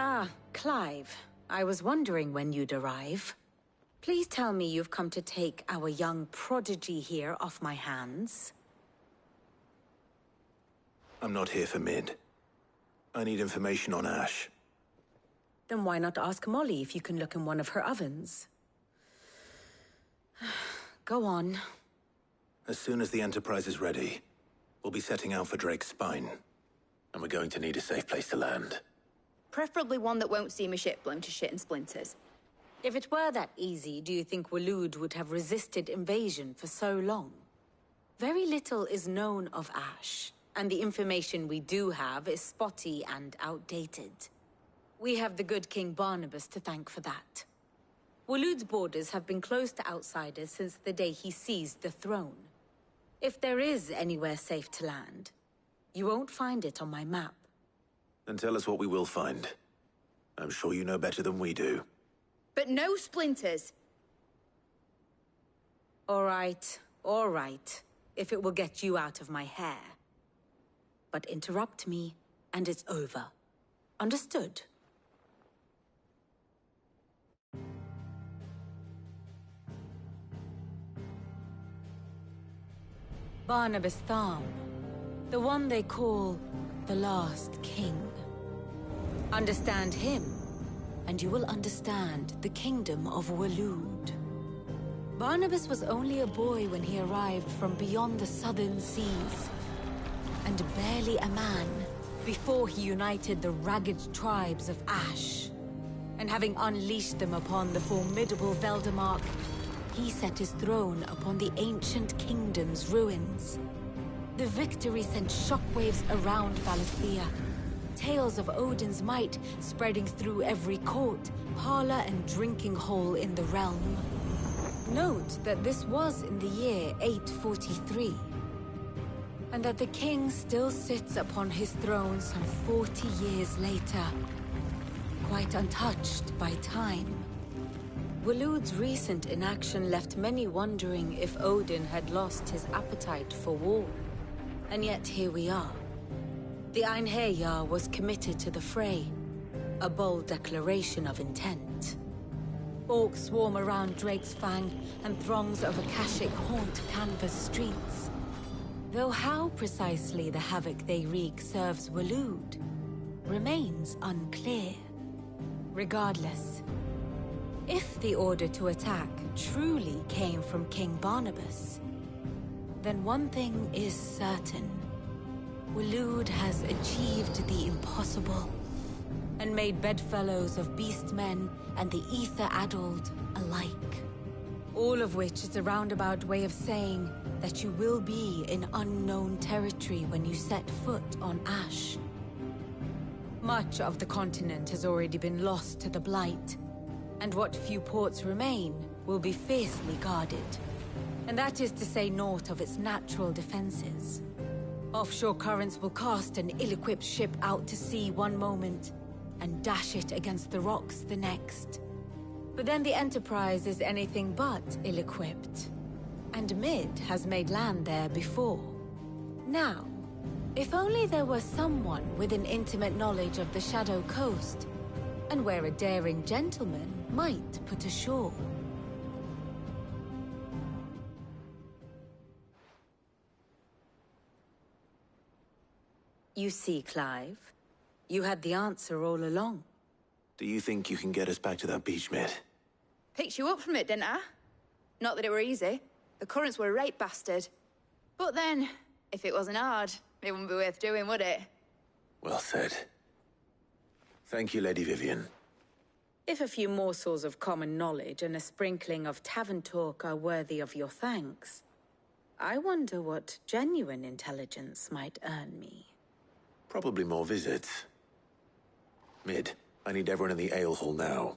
Ah, Clive. I was wondering when you'd arrive. Please tell me you've come to take our young prodigy here off my hands. I'm not here for Mid. I need information on Ash. Then why not ask Molly if you can look in one of her ovens? Go on. As soon as the Enterprise is ready, we'll be setting out for Drake's Spine. And we're going to need a safe place to land. Preferably one that won't see my ship blown to shit and splinters. If it were that easy, do you think Waloed would have resisted invasion for so long? Very little is known of Ash, and the information we do have is spotty and outdated. We have the good King Barnabas to thank for that. Waloed's borders have been closed to outsiders since the day he seized the throne. If there is anywhere safe to land, you won't find it on my map. Then tell us what we will find. I'm sure you know better than we do. But no splinters! All right. If it will get you out of my hair. But interrupt me, and it's over. Understood? Barnabas Tharm. The one they call the Last King. Understand him, and you will understand the kingdom of Waloed. Barnabas was only a boy when he arrived from beyond the southern seas, and barely a man before he united the ragged tribes of Ash. And having unleashed them upon the formidable Veldamark, he set his throne upon the ancient kingdom's ruins. The victory sent shockwaves around Valisthea, tales of Odin's might spreading through every court, parlor, and drinking hole in the realm. Note that this was in the year 843, and that the king still sits upon his throne some 40 years later, quite untouched by time. Waloed's recent inaction left many wondering if Odin had lost his appetite for war. And yet here we are. The Einherjar was committed to the fray, a bold declaration of intent. Orcs swarm around Drake's Fang, and throngs of Akashic haunt canvas streets. Though how precisely the havoc they wreak serves Waloed remains unclear. Regardless, if the order to attack truly came from King Barnabas, then one thing is certain. Waloed has achieved the impossible, and made bedfellows of beastmen and the ether-addled alike. All of which is a roundabout way of saying that you will be in unknown territory when you set foot on Ash. Much of the continent has already been lost to the Blight, and what few ports remain will be fiercely guarded. And that is to say naught of its natural defenses. Offshore currents will cast an ill-equipped ship out to sea one moment, and dash it against the rocks the next. But then the Enterprise is anything but ill-equipped. And Mid has made land there before. Now, if only there were someone with an intimate knowledge of the Shadow Coast, and where a daring gentleman might put ashore. You see, Clive, you had the answer all along. Do you think you can get us back to that beach, Mid? Picked you up from it, didn't I? Not that it were easy. The currents were a right bastard. But then, if it wasn't hard, it wouldn't be worth doing, would it? Well said. Thank you, Lady Vivian. If a few morsels of common knowledge and a sprinkling of tavern talk are worthy of your thanks, I wonder what genuine intelligence might earn me. Probably more visits. Mid, I need everyone in the ale hall now.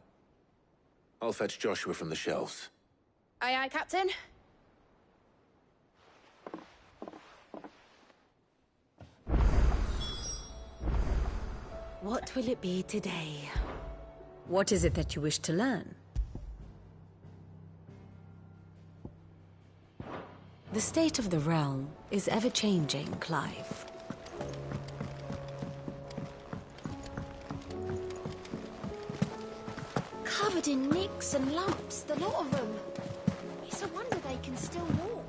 I'll fetch Joshua from the shelves. Aye, aye, Captain. What will it be today? What is it that you wish to learn? The state of the realm is ever-changing, Clive. lumps and lumps, the lot of them. It's a wonder they can still walk.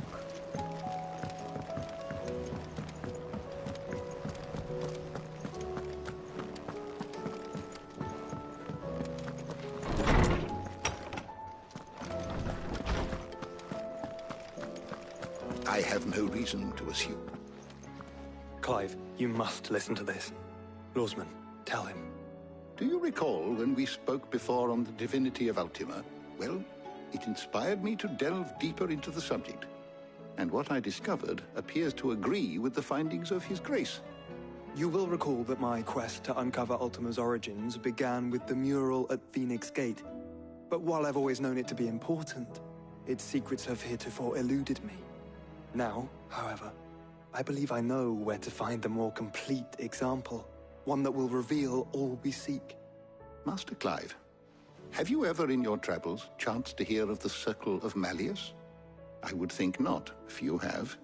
I have no reason to assume. Clive, you must listen to this. Lawsman, tell him. Do you recall when we spoke before on the divinity of Ultima? Well, it inspired me to delve deeper into the subject. And what I discovered appears to agree with the findings of His Grace. You will recall that my quest to uncover Ultima's origins began with the mural at Phoenix Gate. But while I've always known it to be important, its secrets have heretofore eluded me. Now, however, I believe I know where to find the more complete example, one that will reveal all we seek. Master Clive, have you ever in your travels chanced to hear of the Circle of Malleus? I would think not, if you have.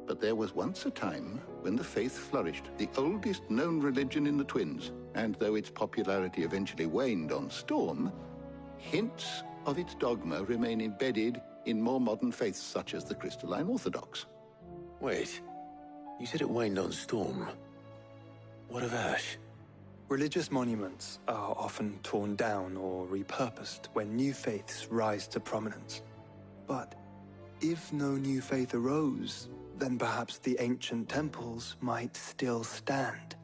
But there was once a time when the faith flourished, the oldest known religion in the Twins, and though its popularity eventually waned on Storm, hints of its dogma remain embedded in more modern faiths such as the Crystalline Orthodox. Wait, you said it waned on Storm. What of Ash? Religious monuments are often torn down or repurposed when new faiths rise to prominence. But if no new faith arose, then perhaps the ancient temples might still stand.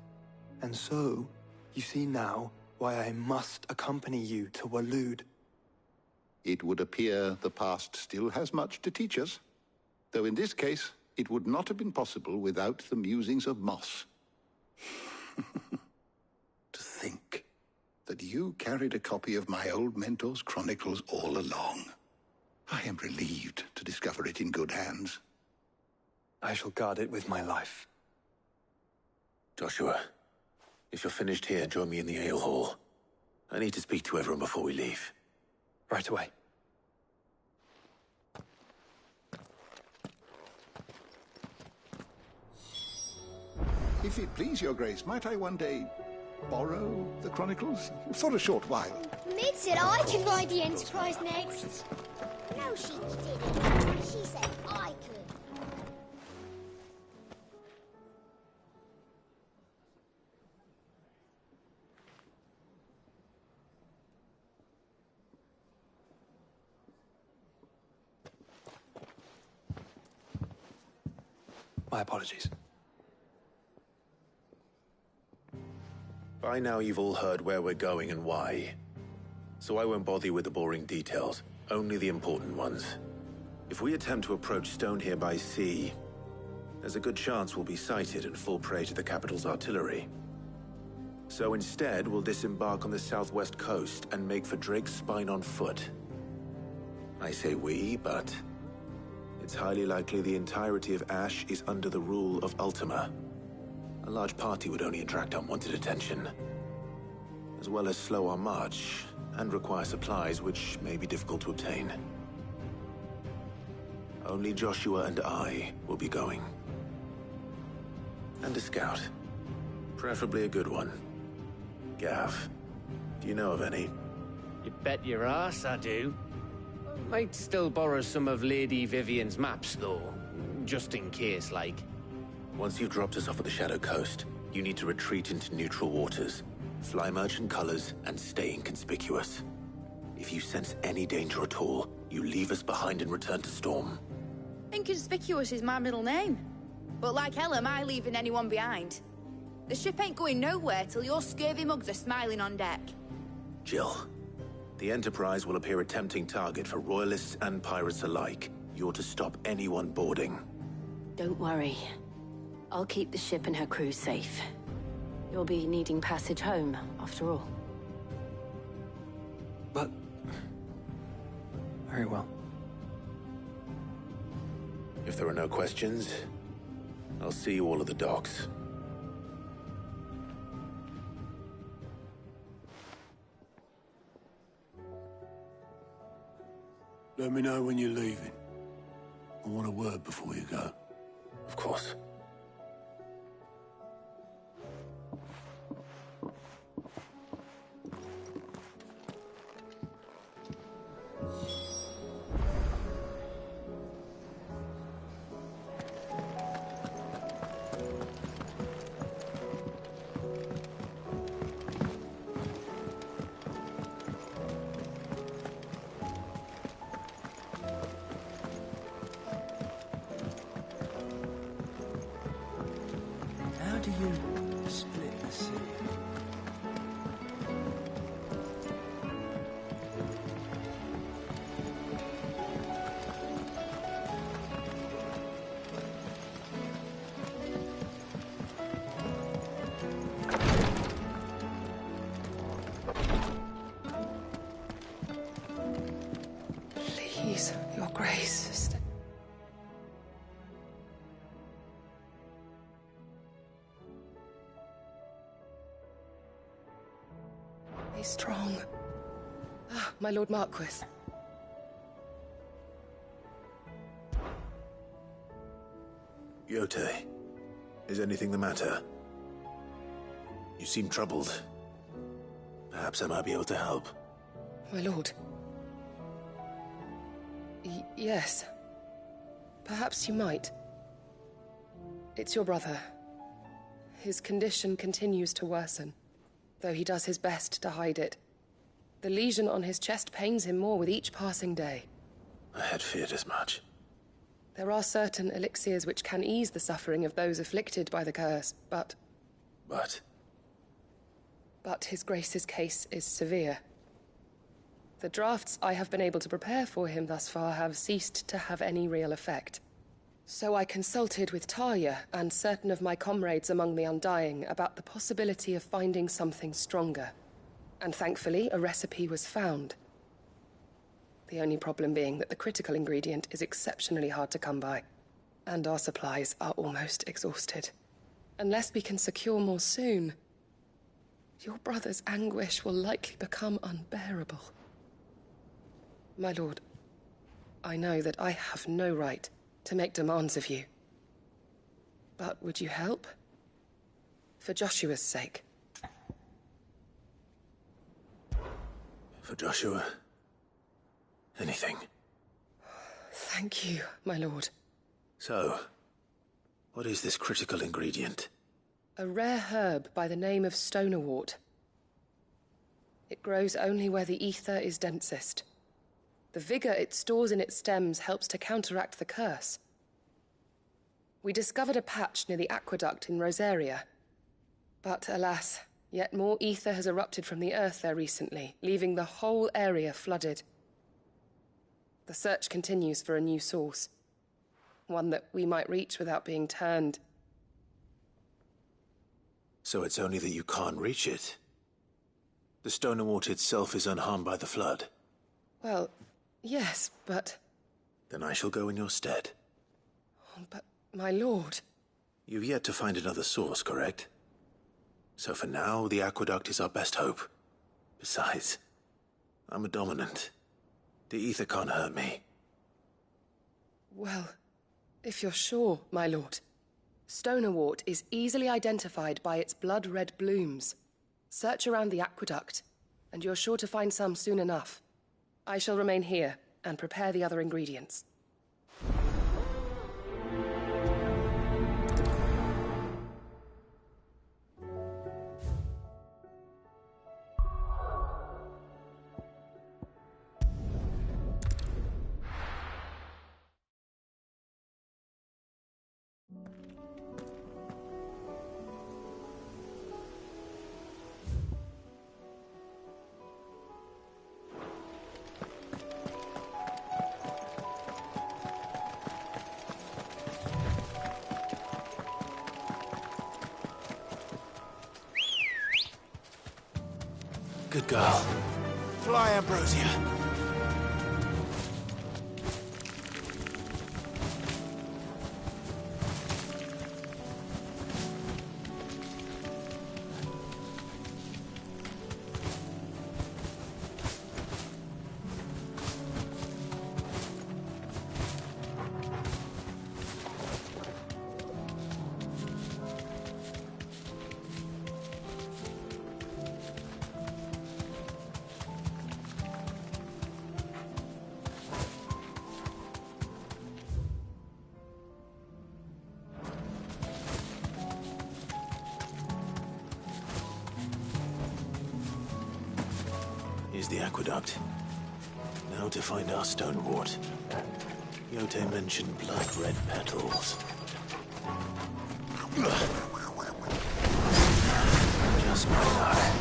And so, you see now why I must accompany you to Waloed. It would appear the past still has much to teach us, though in this case, it would not have been possible without the musings of Moss. To think that you carried a copy of my old mentor's chronicles all along. I am relieved to discover it in good hands. I shall guard it with my life. Joshua, if you're finished here, join me in the ale hall. I need to speak to everyone before we leave. Right away. If it please your grace, might I one day borrow the chronicles? For a short while. Mid said I could ride the Enterprise next. No, she didn't. She said I could. My apologies. By now you've all heard where we're going and why. So I won't bother you with the boring details, only the important ones. If we attempt to approach Stone here by sea, there's a good chance we'll be sighted and fall prey to the capital's artillery. So instead, we'll disembark on the southwest coast and make for Drake's Spine on foot. I say we, but it's highly likely the entirety of Ash is under the rule of Ultima. A large party would only attract unwanted attention, as well as slow our march and require supplies which may be difficult to obtain. Only Joshua and I will be going. And a scout. Preferably a good one. Gav, do you know of any? You bet your ass I do. Might still borrow some of Lady Vivian's maps, though. Just in case, like. Once you've dropped us off at the Shadow Coast, you need to retreat into neutral waters, fly merchant colors, and stay inconspicuous. If you sense any danger at all, you leave us behind and return to Storm. Inconspicuous is my middle name. But like hell am I leaving anyone behind. The ship ain't going nowhere till your scurvy mugs are smiling on deck. Jill, the Enterprise will appear a tempting target for royalists and pirates alike. You're to stop anyone boarding. Don't worry. I'll keep the ship and her crew safe. You'll be needing passage home, after all. But... very well. If there are no questions, I'll see you all at the docks. Let me know when you're leaving. I want a word before you go. Of course. Stay strong. Ah, my Lord Marquis. Yote, is anything the matter? You seem troubled. Perhaps I might be able to help. My lord. Yes. Perhaps you might. It's your brother. His condition continues to worsen, though he does his best to hide it. The lesion on his chest pains him more with each passing day. I had feared as much. There are certain elixirs which can ease the suffering of those afflicted by the curse, but... But His Grace's case is severe. The drafts I have been able to prepare for him thus far have ceased to have any real effect. So I consulted with Talia and certain of my comrades among the Undying about the possibility of finding something stronger. And thankfully, a recipe was found. The only problem being that the critical ingredient is exceptionally hard to come by, and our supplies are almost exhausted. Unless we can secure more soon, your brother's anguish will likely become unbearable. My lord, I know that I have no right to make demands of you. But would you help? For Joshua's sake. For Joshua? Anything. Thank you, my lord. So, what is this critical ingredient? A rare herb by the name of stonerwort. It grows only where the ether is densest. The vigor it stores in its stems helps to counteract the curse. We discovered a patch near the aqueduct in Rosaria. But alas, yet more ether has erupted from the earth there recently, leaving the whole area flooded. The search continues for a new source. One that we might reach without being turned. So it's only that you can't reach it? The stonerwort itself is unharmed by the flood? Well, yes, but... Then I shall go in your stead. Oh, but, my lord... You've yet to find another source, correct? So for now, the aqueduct is our best hope. Besides, I'm a dominant. The ether can't hurt me. Well, if you're sure, my lord. Stonerwort is easily identified by its blood-red blooms. Search around the aqueduct, and you're sure to find some soon enough. I shall remain here and prepare the other ingredients. Good girl. Fly, Ambrosia. Here's the aqueduct. Now to find our stonewort. Yote mentioned blood-red petals. Just my eye.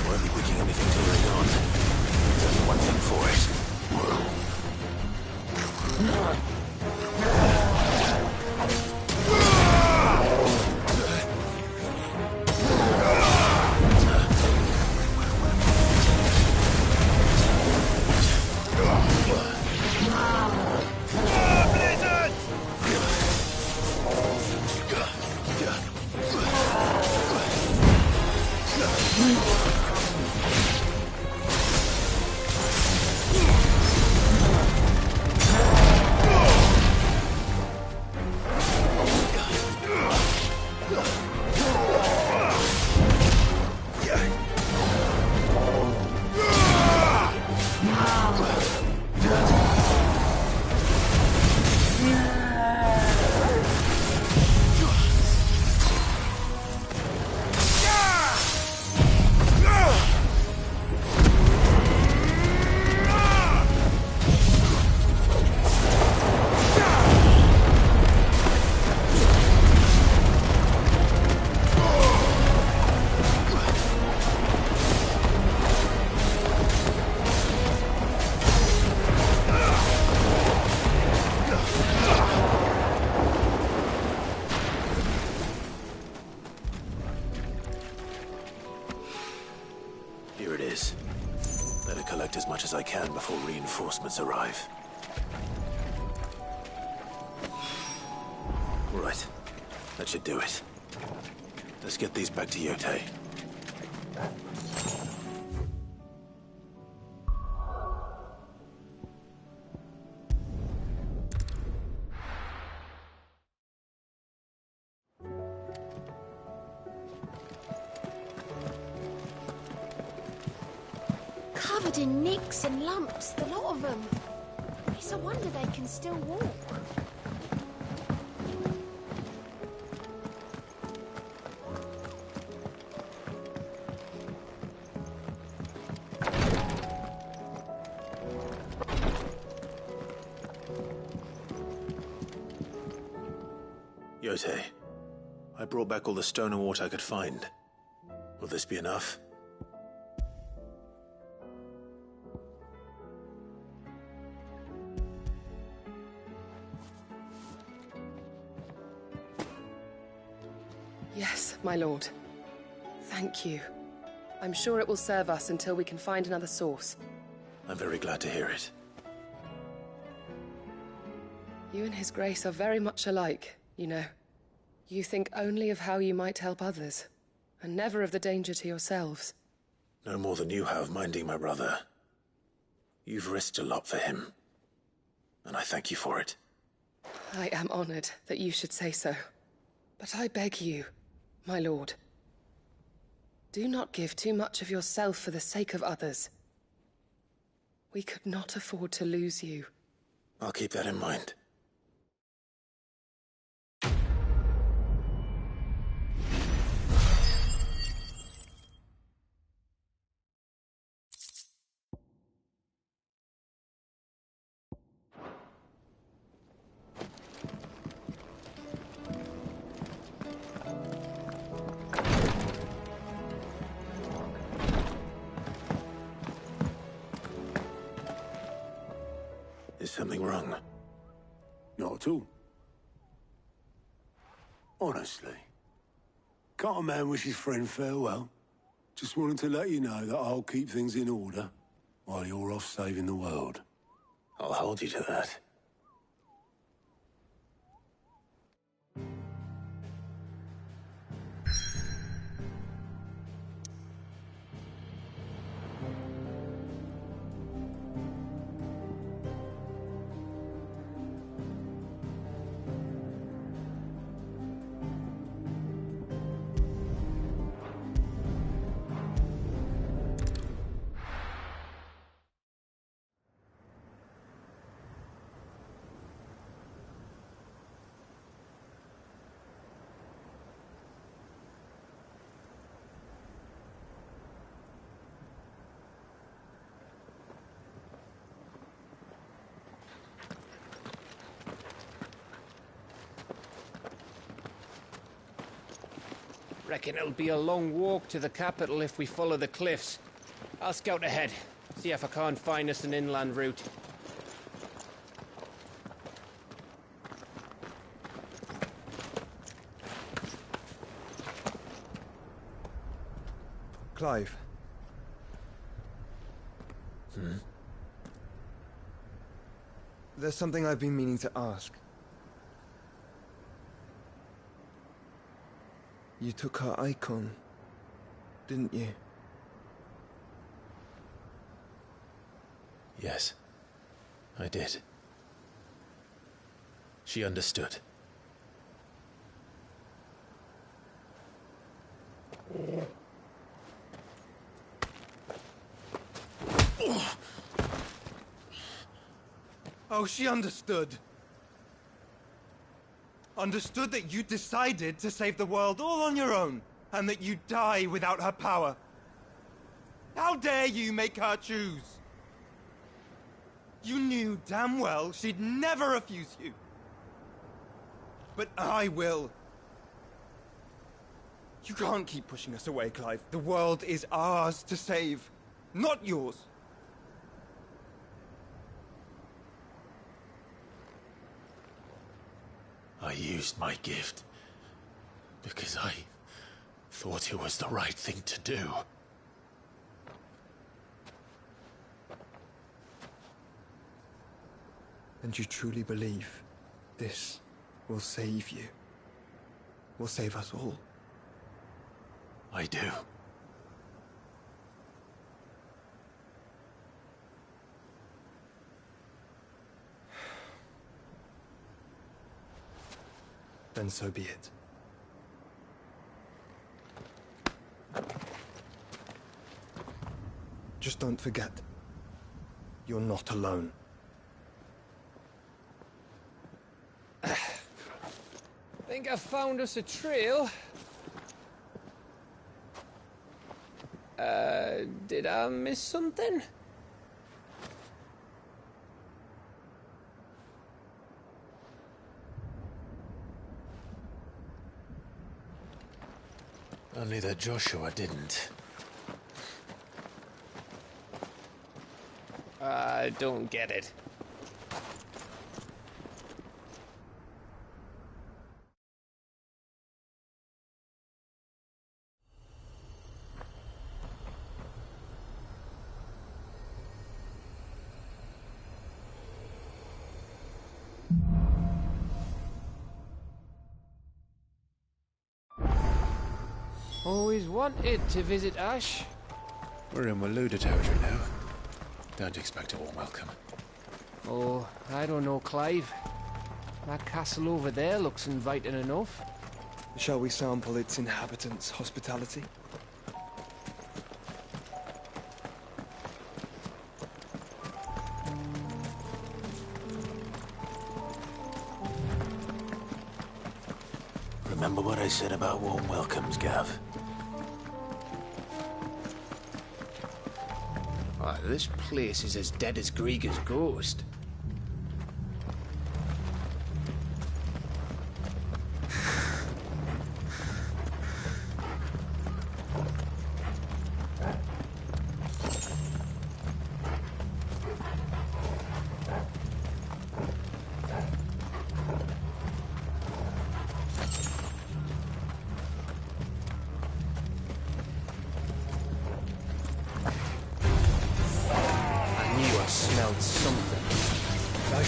Won't be picking anything till they're gone. There's only one thing for it. Blizzard! before reinforcements arrive. Right. That should do it. Let's get these back to Yotei. Covered in nicks and lumps, the lot of them. It's a wonder they can still walk. Yotei, I brought back all the stone and water I could find. Will this be enough? Yes, my lord. Thank you. I'm sure it will serve us until we can find another source. I'm very glad to hear it. You and His Grace are very much alike, you know. You think only of how you might help others, and never of the danger to yourselves. No more than you have minding my brother. You've risked a lot for him, and I thank you for it. I am honored that you should say so. But I beg you, my lord, do not give too much of yourself for the sake of others. We could not afford to lose you. I'll keep that in mind. Is something wrong? Not at all. Honestly. Can't a man wish his friend farewell? Just wanted to let you know that I'll keep things in order while you're off saving the world. I'll hold you to that. Reckon it'll be a long walk to the capital if we follow the cliffs. I'll scout ahead, see if I can't find us an inland route. Clive. There's something I've been meaning to ask. You took her icon, didn't you? Yes, I did. She understood. Oh, she understood. Understood that you decided to save the world all on your own, and that you'd die without her power. How dare you make her choose? You knew damn well she'd never refuse you. But I will. You can't keep pushing us away, Clive. The world is ours to save, not yours. I used my gift because I thought it was the right thing to do. And you truly believe this will save you? Will save us all? I do. Then so be it. Just don't forget, you're not alone. Think I found us a trail. Did I miss something? Only that Joshua didn't. I don't get it. Always wanted to visit Ash. We're in Waluda territory now. Don't expect a warm welcome. Oh, I don't know, Clive. That castle over there looks inviting enough. Shall we sample its inhabitants' hospitality? Remember what I said about warm welcomes, Gav? Oh, this place is as dead as Grieger's ghost.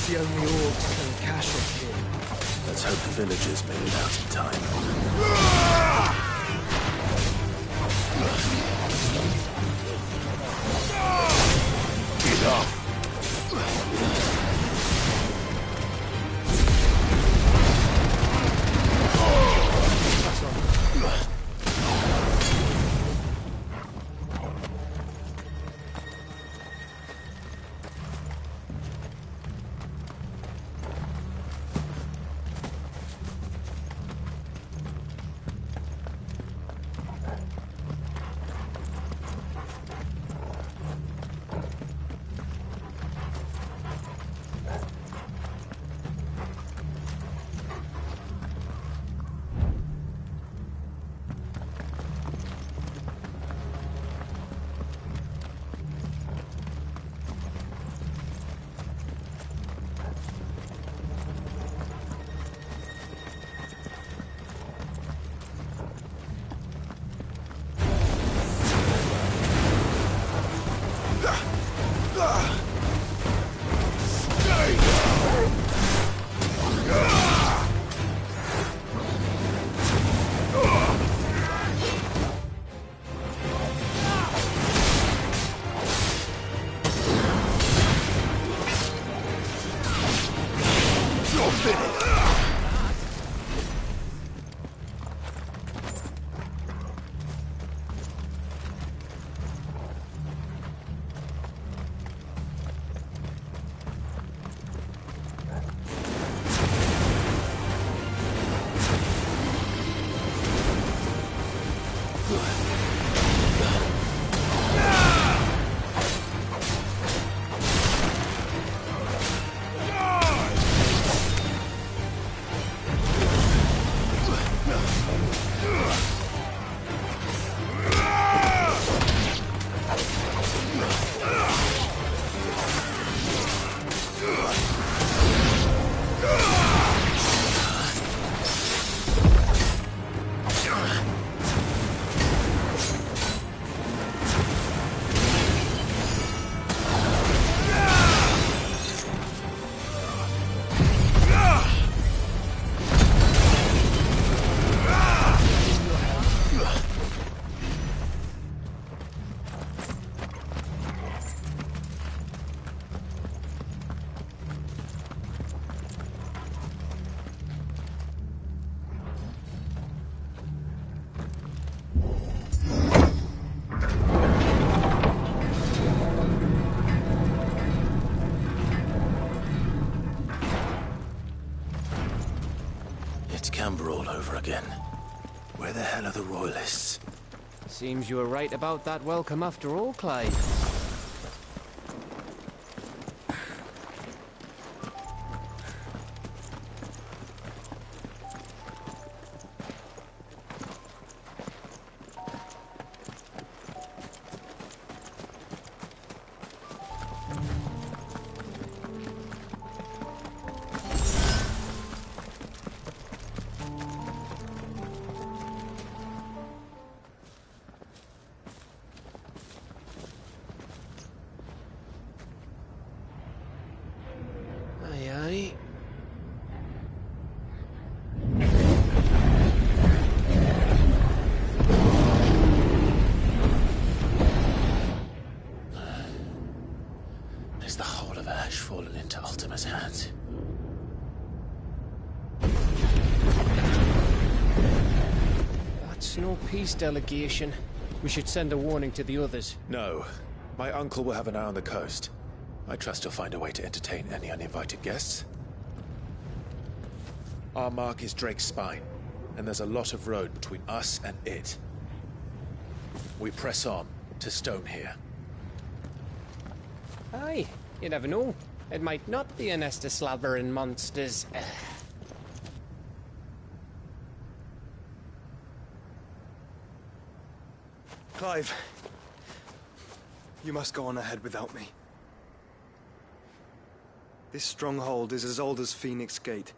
The only orcs and castles here. Let's hope the villagers made it out in time. Get off! It's Canberra all over again. Where the hell are the royalists? Seems you were right about that welcome after all, Clive. Aye, aye. Is the whole of Ash fallen into Ultima's hands? That's no peace delegation. We should send a warning to the others. No. My uncle will have an eye on the coast. I trust he'll find a way to entertain any uninvited guests. Our mark is Drake's Spine, and there's a lot of road between us and it. We press on to Stone here. Aye, you never know. It might not be a nest of slavering monsters. Clive, you must go on ahead without me. This stronghold is as old as Phoenix Gate,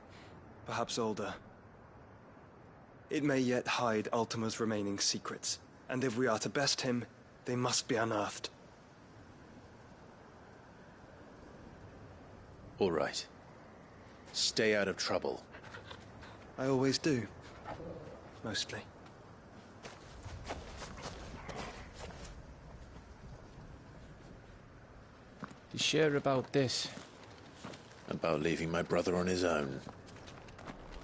perhaps older. It may yet hide Ultima's remaining secrets, and if we are to best him, they must be unearthed. All right. Stay out of trouble. I always do. Mostly. You sure about this? About leaving my brother on his own.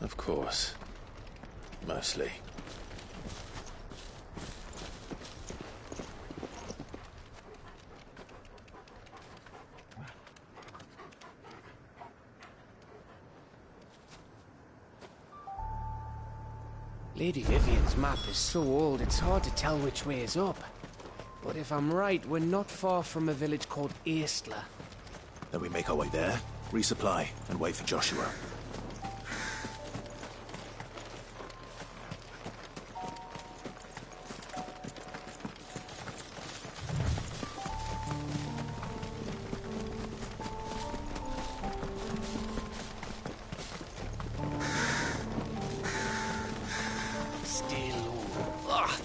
Of course. Mostly. Lady Vivian's map is so old it's hard to tell which way is up. But if I'm right, we're not far from a village called Aistla. Then we make our way there, resupply, and wait for Joshua.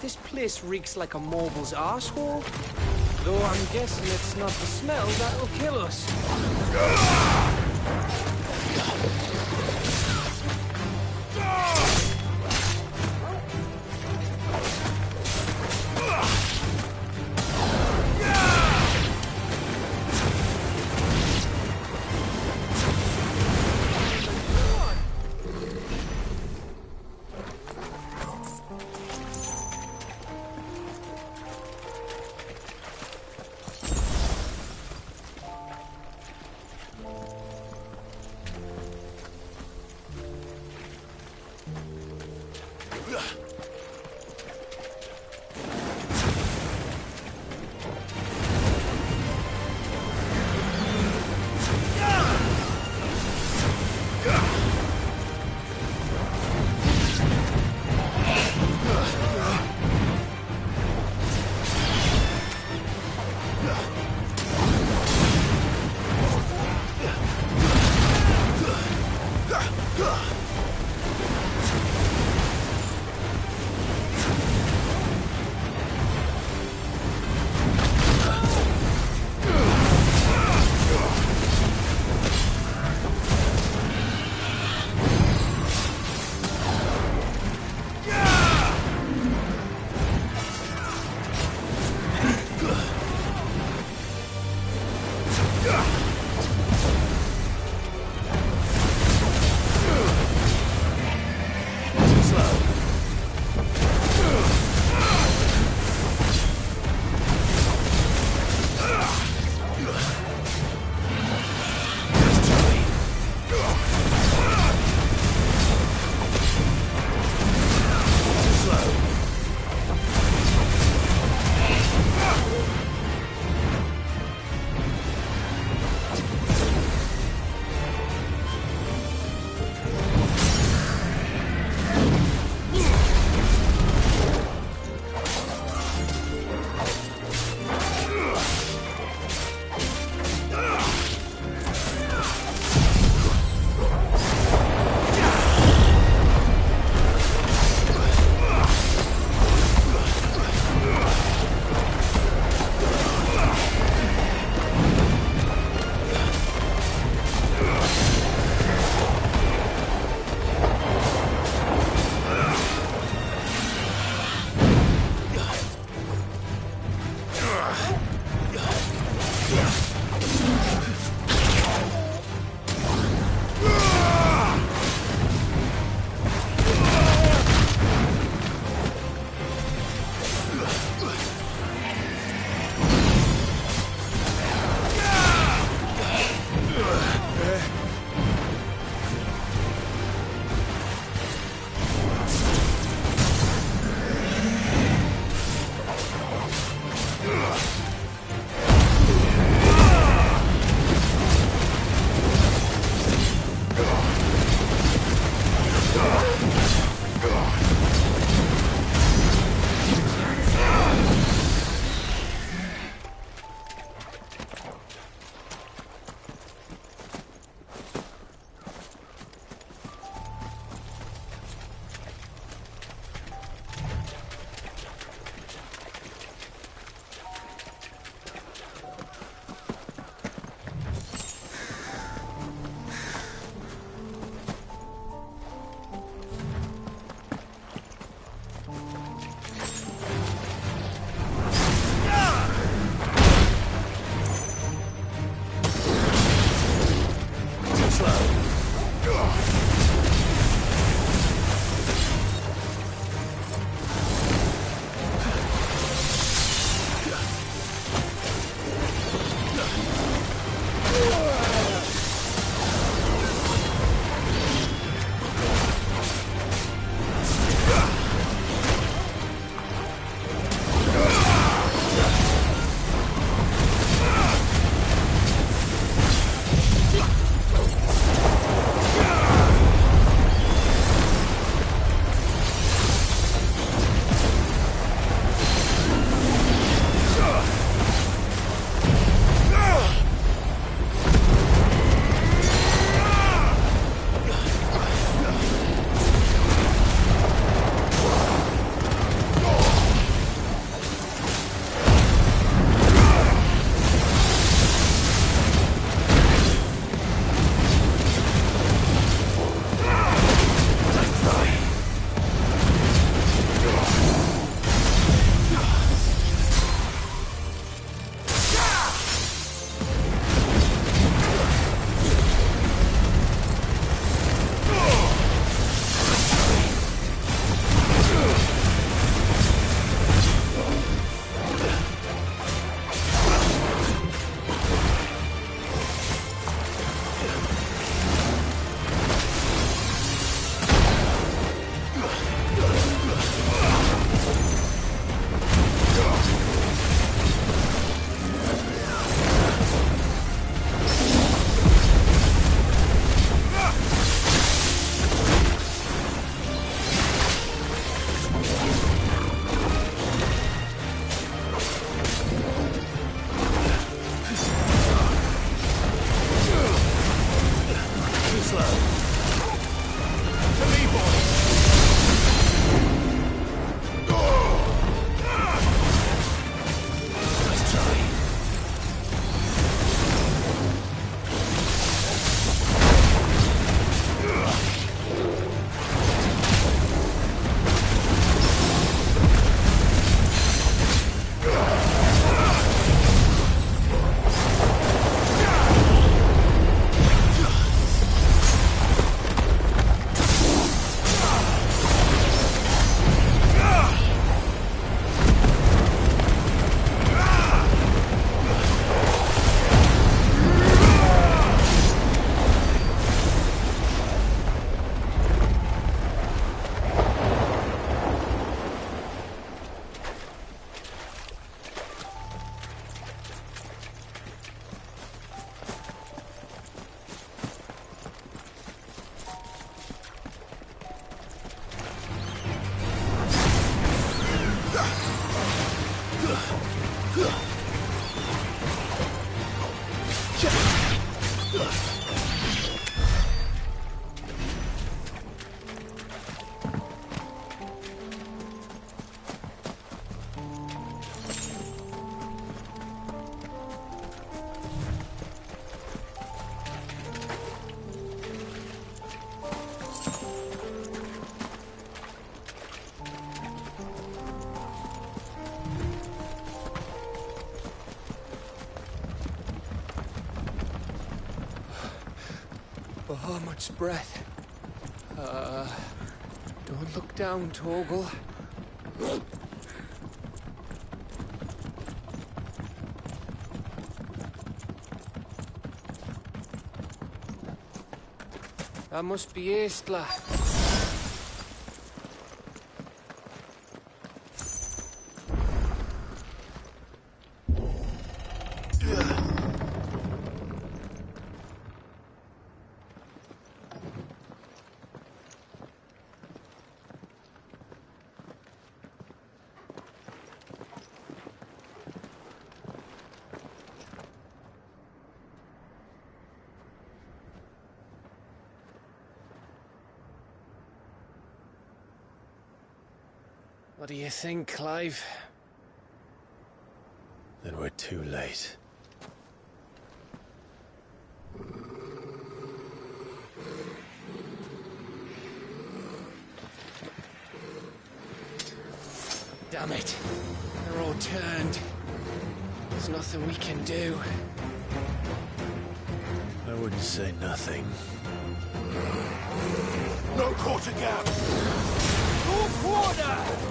This place reeks like a moble's arsehole. Though I'm guessing it's not the smell that'll kill us. to me, boys! Nice try. Oh, much breath. Don't look down, Torgal. That must be Aistla. What do you think, Clive? Then we're too late. Damn it. They're all turned. There's nothing we can do. I wouldn't say nothing. No quarter gap! No quarter!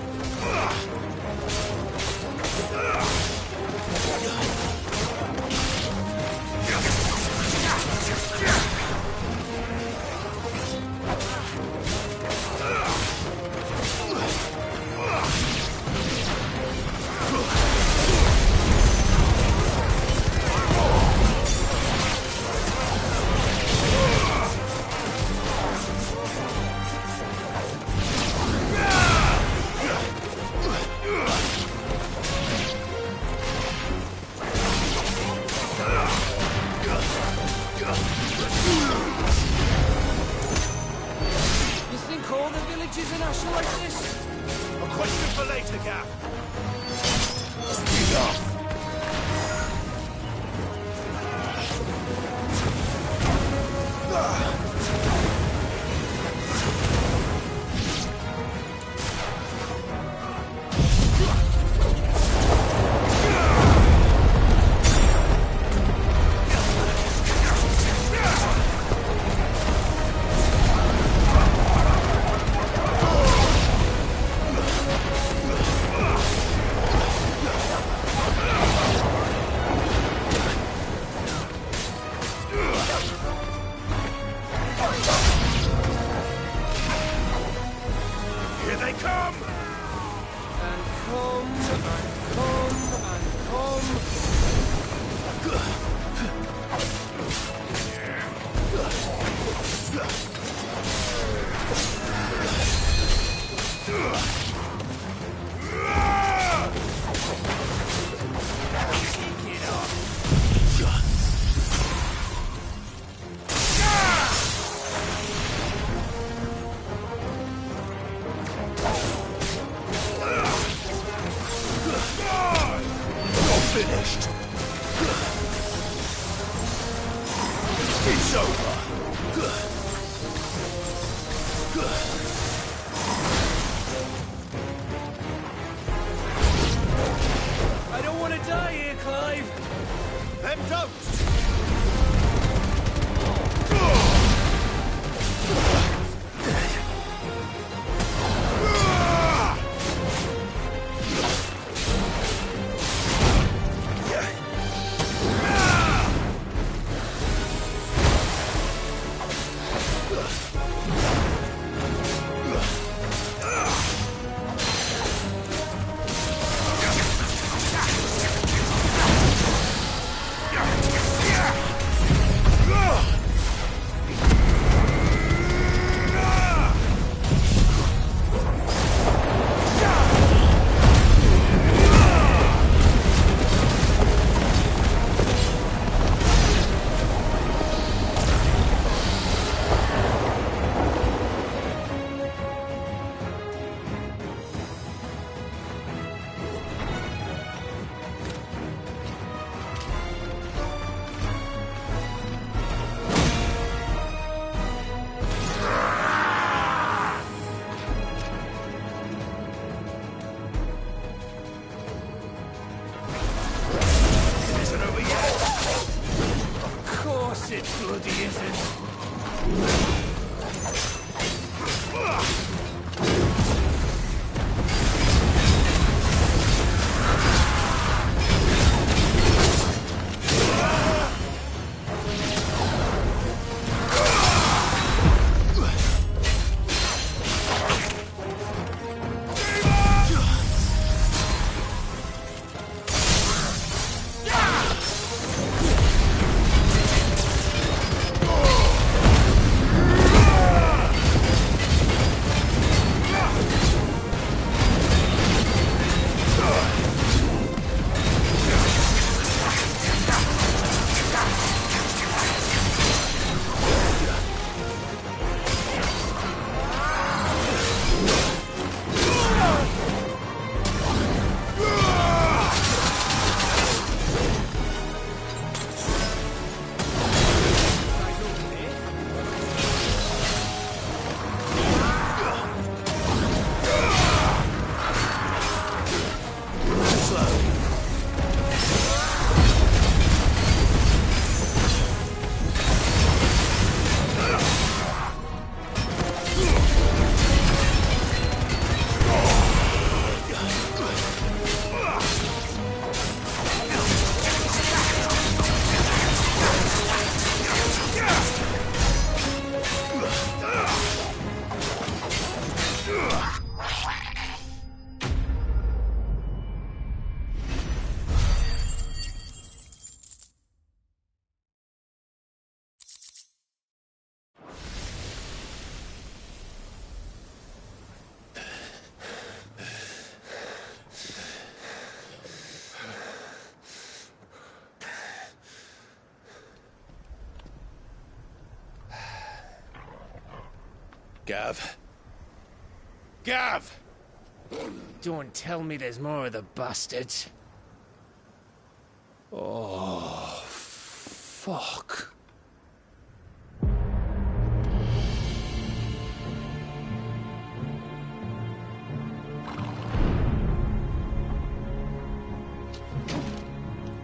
Gav. Gav! Don't tell me there's more of the bastards. Oh, fuck.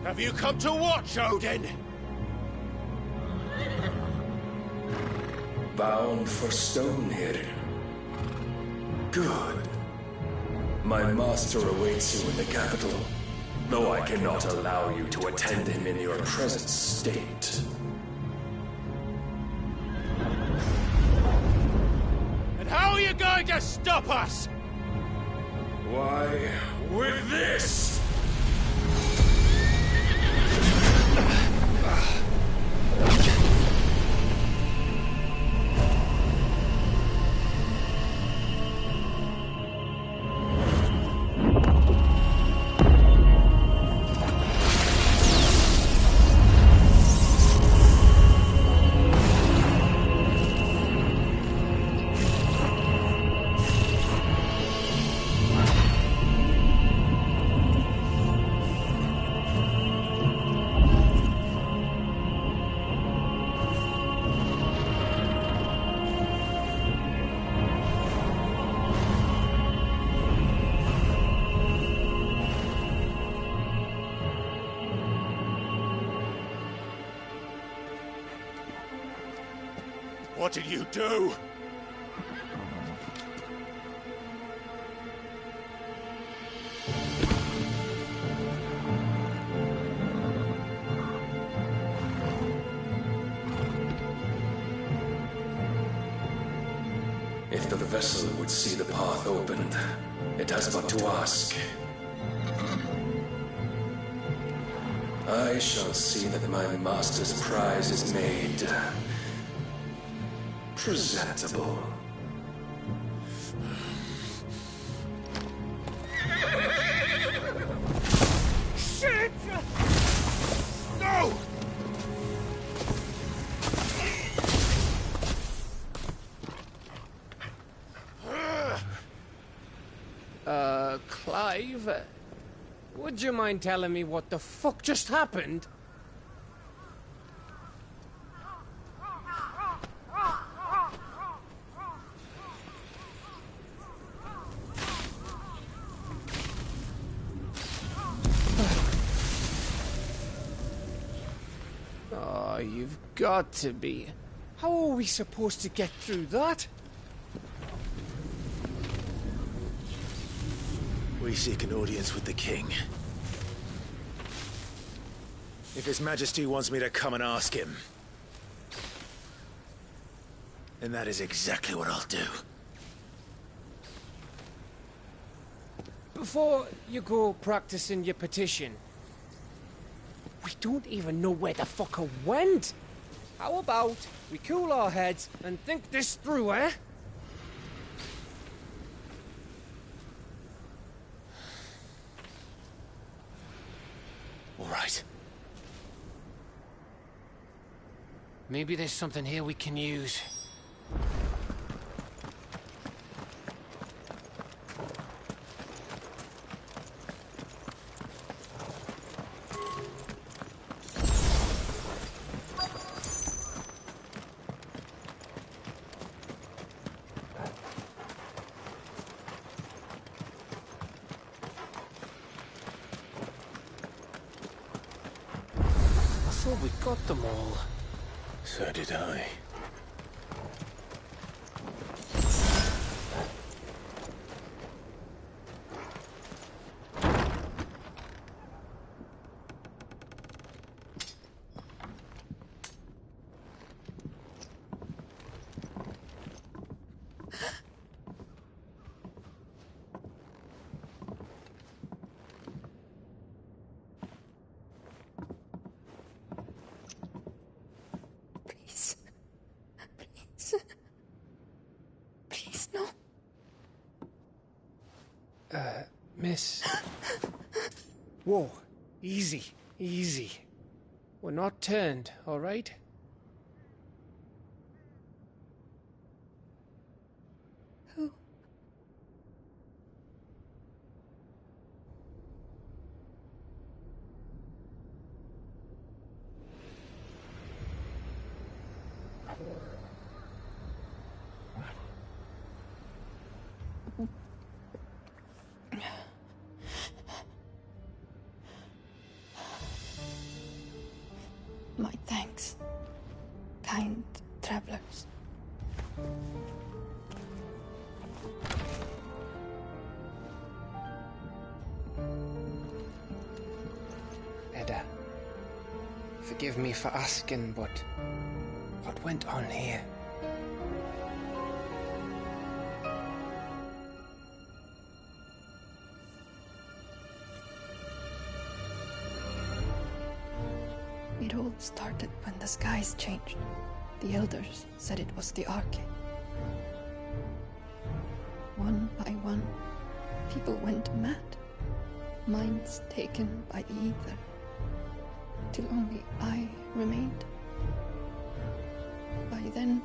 Have you come to watch, Odin? Bound for Stonehill. Good. My master awaits you in the capital, though I cannot allow you to attend him in your present state. And how are you going to stop us? Why, with this! What did you do? If the vessel would see the path opened, it has but to ask. I shall see that my master's prize is made presentable. Shit! No! Clive? Would you mind telling me what the fuck just happened? Oh, you've got to be. How are we supposed to get through that? We seek an audience with the king. If His Majesty wants me to come and ask him, then that is exactly what I'll do. Before you go practicing your petition, we don't even know where the fucker went. How about we cool our heads and think this through, eh? All right. Maybe there's something here we can use. I thought we got them all. So did I. Please, no. Miss. Whoa. Easy. Easy. We're not turned, all right? Who? My thanks, kind travelers. Edda, forgive me for asking, but what went on here? It all started when the skies changed. The elders said it was the Arcane. One by one, people went mad. Minds taken by the ether. Till only I remained. By then,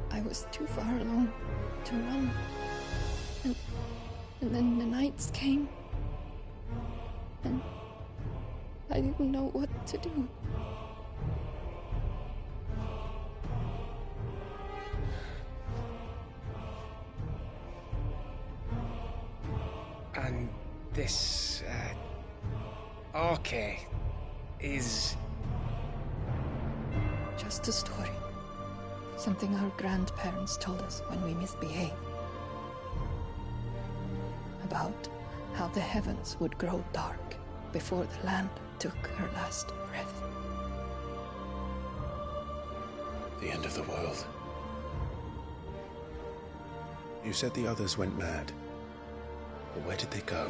I was too far along to run. And then the nights came. And I didn't know what to do. And this, Arcane is... Just a story. Something our grandparents told us when we misbehaved. About how the heavens would grow dark before the land took her last breath. The end of the world. You said the others went mad. But where did they go?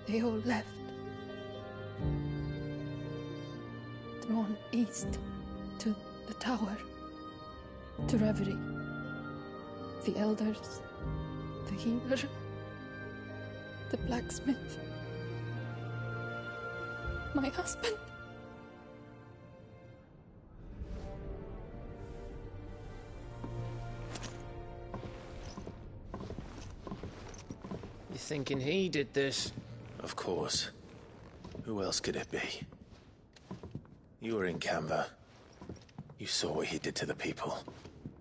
They all left. Drawn east to the tower, to Reverie. The elders, the healer, the blacksmith, my husband. You thinking he did this? Of course. Who else could it be? You were in Canva. You saw what he did to the people.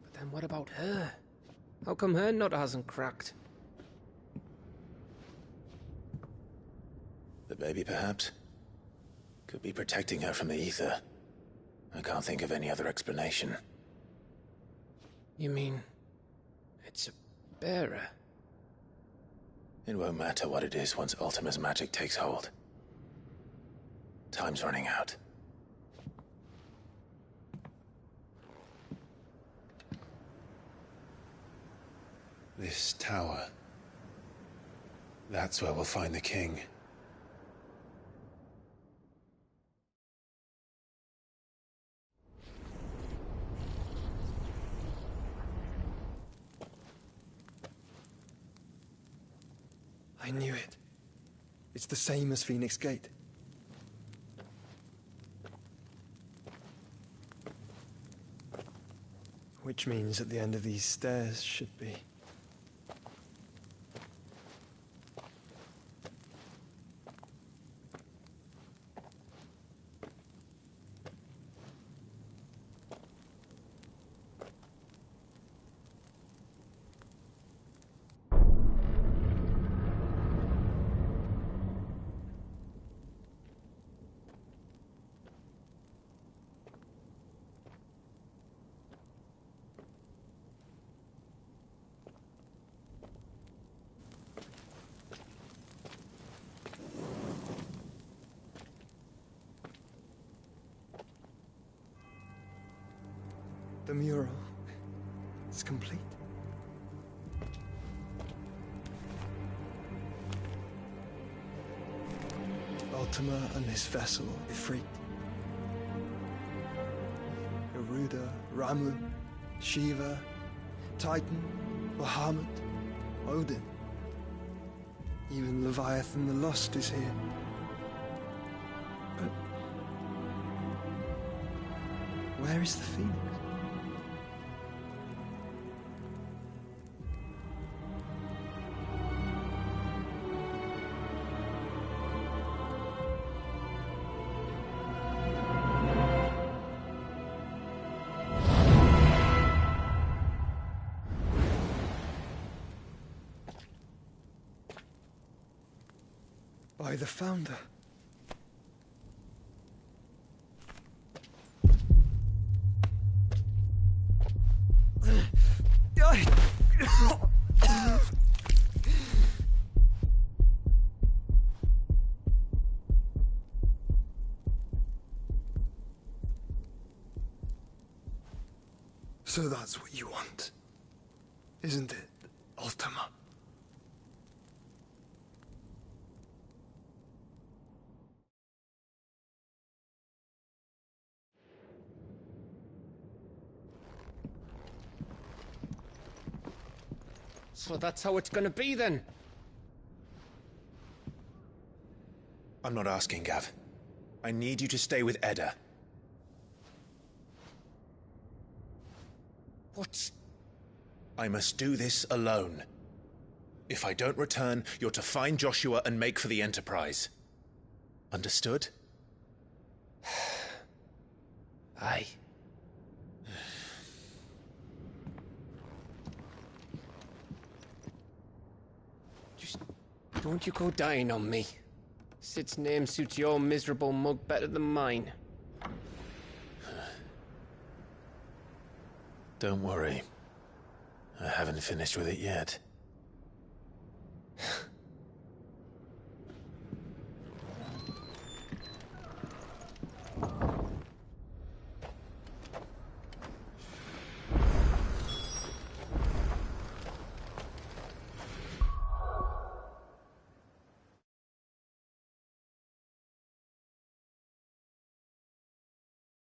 But then what about her? How come her nut hasn't cracked? The baby, perhaps? Could be protecting her from the ether. I can't think of any other explanation. You mean... it's a bearer? It won't matter what it is once Ultima's magic takes hold. Time's running out. This tower. That's where we'll find the king. I knew it. It's the same as Phoenix Gate. Which means at the end of these stairs should be... The mural is complete. Ultima and his vessel, Ifrit. Garuda, Ramu, Shiva, Titan, Bahamut, Odin. Even Leviathan the Lost is here. Where is the Phoenix? By the Founder. So that's what you want, isn't it, Ultima? So that's how it's gonna be then? I'm not asking, Gav. I need you to stay with Edda. What? I must do this alone. If I don't return, you're to find Joshua and make for the Enterprise. Understood? Aye. Just don't you go dying on me. Sid's name suits your miserable mug better than mine. Don't worry. I haven't finished with it yet.